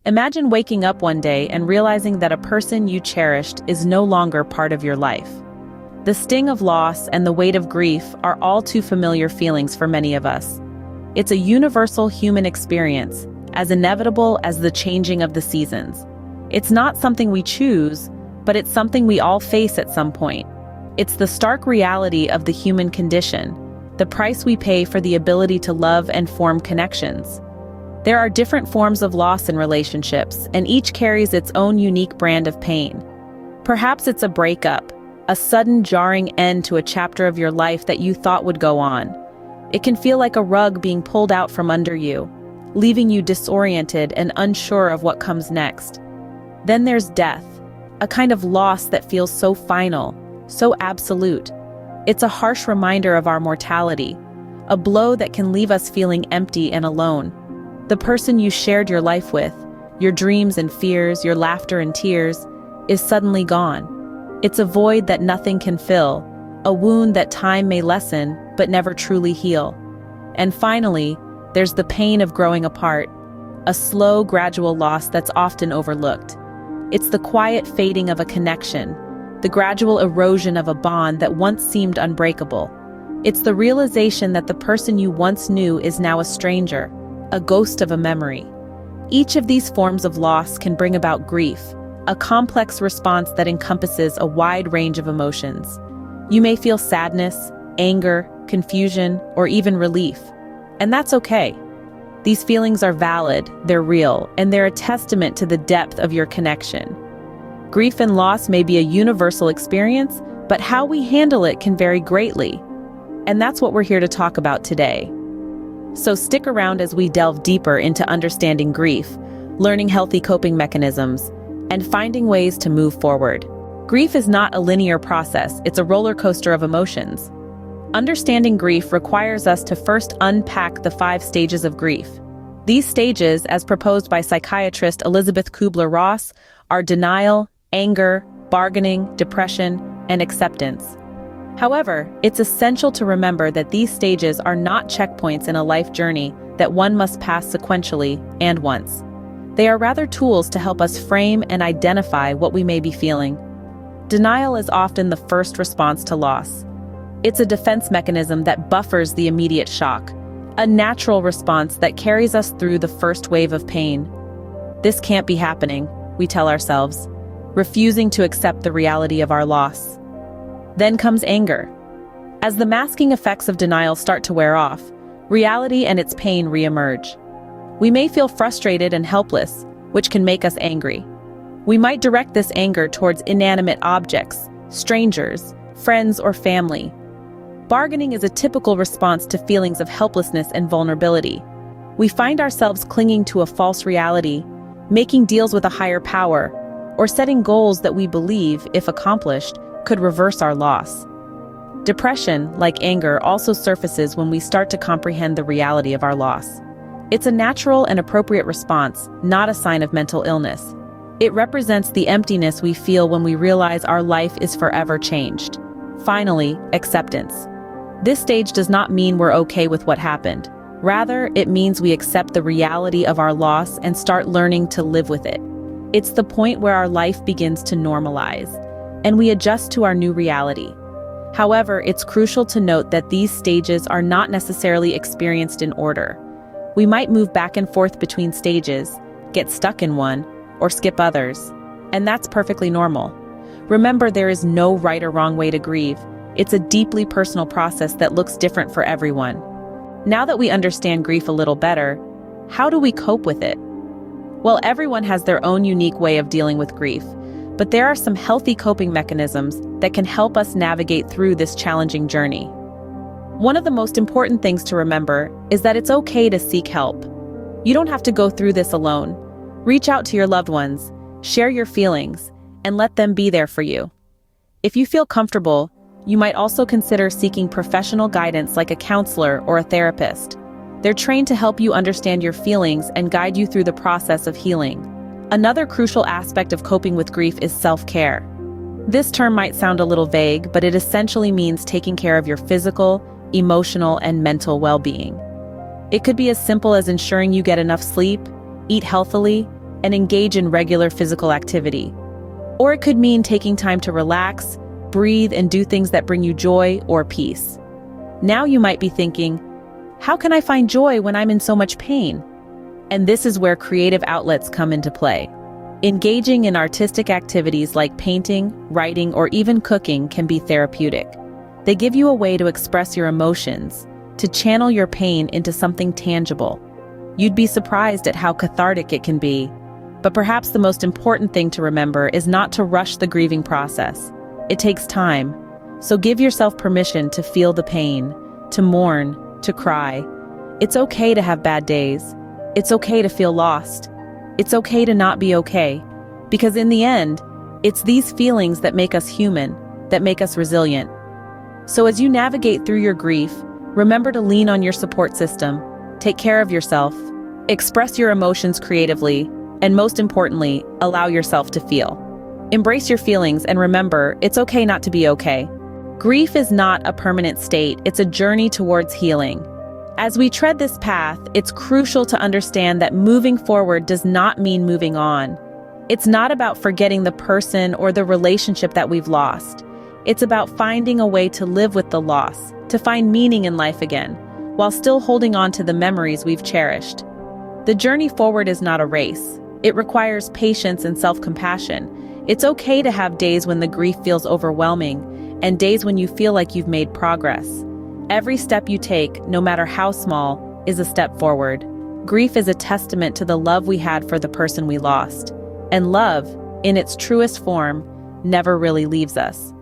Imagine waking up one day and realizing that a person you cherished is no longer part of your life. The sting of loss and the weight of grief are all too familiar feelings for many of us. It's a universal human experience, as inevitable as the changing of the seasons. It's not something we choose, but it's something we all face at some point. It's the stark reality of the human condition, the price we pay for the ability to love and form connections. There are different forms of loss in relationships, and each carries its own unique brand of pain. Perhaps it's a breakup, a sudden jarring end to a chapter of your life that you thought would go on. It can feel like a rug being pulled out from under you, leaving you disoriented and unsure of what comes next. Then there's death, a kind of loss that feels so final, so absolute. It's a harsh reminder of our mortality, a blow that can leave us feeling empty and alone. The person you shared your life with, your dreams and fears, your laughter and tears, is suddenly gone. It's a void that nothing can fill, a wound that time may lessen but never truly heal. And finally, there's the pain of growing apart, a slow, gradual loss that's often overlooked. It's the quiet fading of a connection, the gradual erosion of a bond that once seemed unbreakable. It's the realization that the person you once knew is now a stranger, a ghost of a memory. Each of these forms of loss can bring about grief, a complex response that encompasses a wide range of emotions. You may feel sadness, anger, confusion, or even relief. And that's okay. These feelings are valid, they're real, and they're a testament to the depth of your connection. Grief and loss may be a universal experience, but how we handle it can vary greatly. And that's what we're here to talk about today. So stick around as we delve deeper into understanding grief, learning healthy coping mechanisms, and finding ways to move forward. Grief is not a linear process, it's a roller coaster of emotions. Understanding grief requires us to first unpack the 5 stages of grief. These stages, as proposed by psychiatrist Elizabeth Kubler-Ross, are denial, anger, bargaining, depression, and acceptance. However, it's essential to remember that these stages are not checkpoints in a life journey that one must pass sequentially and once. They are rather tools to help us frame and identify what we may be feeling. Denial is often the first response to loss. It's a defense mechanism that buffers the immediate shock, a natural response that carries us through the first wave of pain. This can't be happening, we tell ourselves, refusing to accept the reality of our loss. Then comes anger. As the masking effects of denial start to wear off, reality and its pain reemerge. We may feel frustrated and helpless, which can make us angry. We might direct this anger towards inanimate objects, strangers, friends, or family. Bargaining is a typical response to feelings of helplessness and vulnerability. We find ourselves clinging to a false reality, making deals with a higher power, or setting goals that we believe, if accomplished, could reverse our loss. Depression, like anger, also surfaces when we start to comprehend the reality of our loss. It's a natural and appropriate response, not a sign of mental illness. It represents the emptiness we feel when we realize our life is forever changed. Finally, acceptance. This stage does not mean we're okay with what happened. Rather, it means we accept the reality of our loss and start learning to live with it. It's the point where our life begins to normalize, and we adjust to our new reality. However, it's crucial to note that these stages are not necessarily experienced in order. We might move back and forth between stages, get stuck in one, or skip others. And that's perfectly normal. Remember, there is no right or wrong way to grieve. It's a deeply personal process that looks different for everyone. Now that we understand grief a little better, how do we cope with it? Well, everyone has their own unique way of dealing with grief, but there are some healthy coping mechanisms that can help us navigate through this challenging journey. One of the most important things to remember is that it's okay to seek help. You don't have to go through this alone. Reach out to your loved ones, share your feelings, and let them be there for you. If you feel comfortable, you might also consider seeking professional guidance like a counselor or a therapist. They're trained to help you understand your feelings and guide you through the process of healing. Another crucial aspect of coping with grief is self-care. This term might sound a little vague, but it essentially means taking care of your physical, emotional, and mental well-being. It could be as simple as ensuring you get enough sleep, eat healthily, and engage in regular physical activity. Or it could mean taking time to relax, breathe, and do things that bring you joy or peace. Now you might be thinking, how can I find joy when I'm in so much pain? And this is where creative outlets come into play. Engaging in artistic activities like painting, writing, or even cooking can be therapeutic. They give you a way to express your emotions, to channel your pain into something tangible. You'd be surprised at how cathartic it can be. But perhaps the most important thing to remember is not to rush the grieving process. It takes time. So give yourself permission to feel the pain, to mourn, to cry. It's okay to have bad days. It's okay to feel lost. It's okay to not be okay. Because in the end, it's these feelings that make us human, that make us resilient. So as you navigate through your grief, remember to lean on your support system, take care of yourself, express your emotions creatively, and most importantly, allow yourself to feel. Embrace your feelings and remember, it's okay not to be okay. Grief is not a permanent state, it's a journey towards healing. As we tread this path, it's crucial to understand that moving forward does not mean moving on. It's not about forgetting the person or the relationship that we've lost. It's about finding a way to live with the loss, to find meaning in life again, while still holding on to the memories we've cherished. The journey forward is not a race. It requires patience and self-compassion. It's okay to have days when the grief feels overwhelming and days when you feel like you've made progress. Every step you take, no matter how small, is a step forward. Grief is a testament to the love we had for the person we lost. And love, in its truest form, never really leaves us.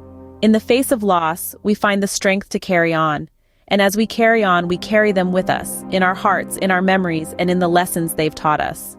In the face of loss, we find the strength to carry on. And as we carry on, we carry them with us, in our hearts, in our memories, and in the lessons they've taught us.